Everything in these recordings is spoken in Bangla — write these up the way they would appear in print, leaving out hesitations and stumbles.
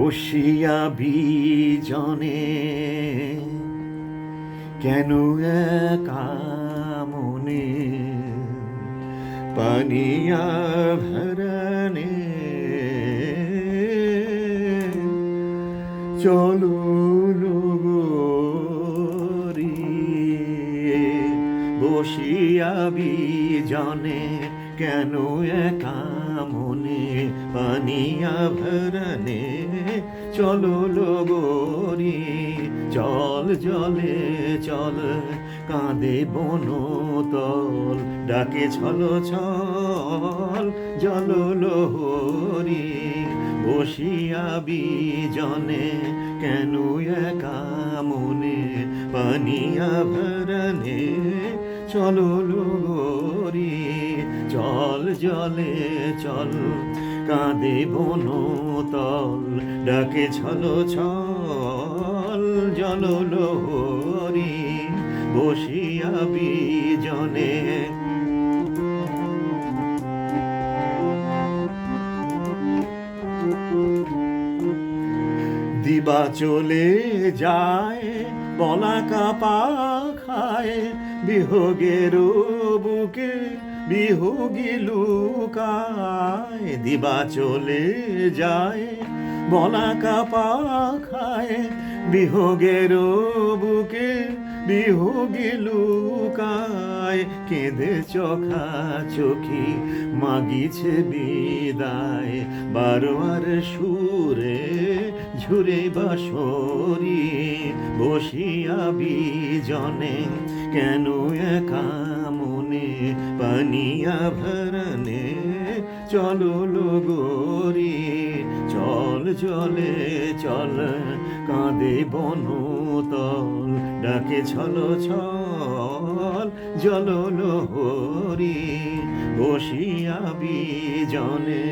বসিয়া বিজনে কেন একা মনে পানিয়া ভরনে চলো লগরি বসিয়া বিজনে কেন একা মনে পানিয়া ভরনে চলো লগরি চল জলে চল কাঁদে বনতল ডাকে ছল ছল জল লোহরি বসিয়া বিজনে কেন একা মনে পানিয়া ভরনে চলো লগরি চল জলে চল কাঁদে বনতল ডাকে ছল ছল জল লোহরি বসিয়া বিজনে দিবা চলে যায় বলাকা পাখায় বিহগের বুকে বিহগি লুকায় দিবা চলে যায় বলাকা পাখায় বিহগের বুকে বিহগি লুকায় কেঁদে চোখা চোখি মাগিছে বিদায় বারোয়ার সুরে ঝুরে বাঁশরি বসিয়া বিজনে কেন একা মনে পানিয়া ভরনে চলো লগরি চল জলে চল কাঁদে বনতল ডাকে ছল ছল জল লোহরি বসিয়া বিজনে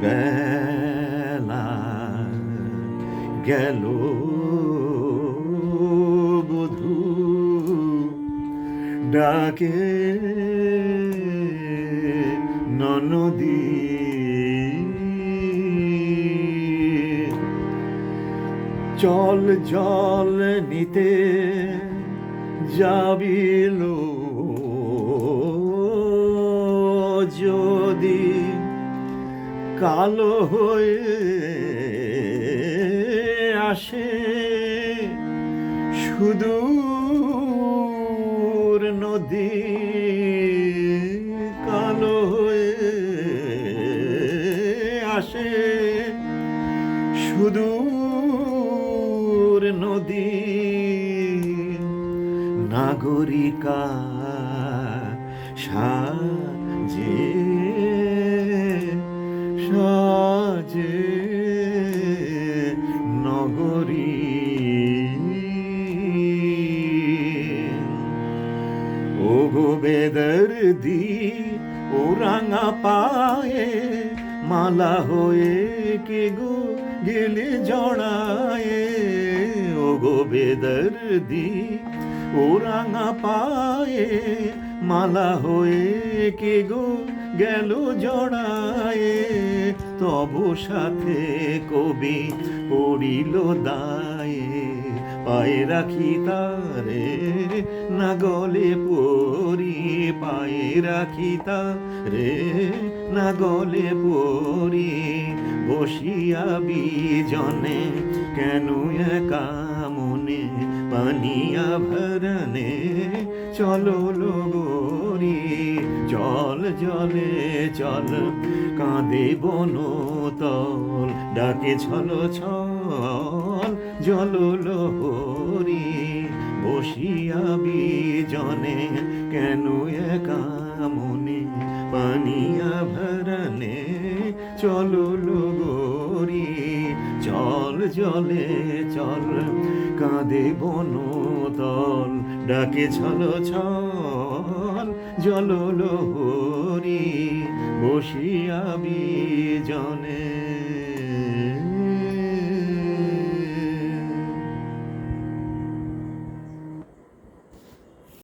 বেলা গেল বধূ ডাকে ননদী চল জল নিতে যাবিল যদি কালো হয়ে আসে সুদূর নদী কালো হয়ে আসে সুদূর নদী নাগরিকা সাজে সাজে নগরী ও গো বেদর্দি ও রাঙা পায়ে মালা হয়ে কে গো গেলে জড়ায়ে ও গো বেদর্দি ও রাঙা পায়ে মালা হয়ে কে গো গেল জড়ায়ে তব সাথে কবি পড়িল দায়ে পায়ে রাখি তারে না গলে পরি পায়ে রাখি তারে না গলে পরি বসিয়া বিজনে কেন একা মনে পানিয়া ভরনে চলো লগরি চল জলে চল কাঁদে বনতল ডাকে ছল ছল জল লোহরি বসিয়া বিজনে কেন একা মনে পানিয়া ভরনে চলো লগরি চল জলে চল কাঁদে বনতল ডাকে ছল ছল জল লোহরি বসিয়া বিজনে।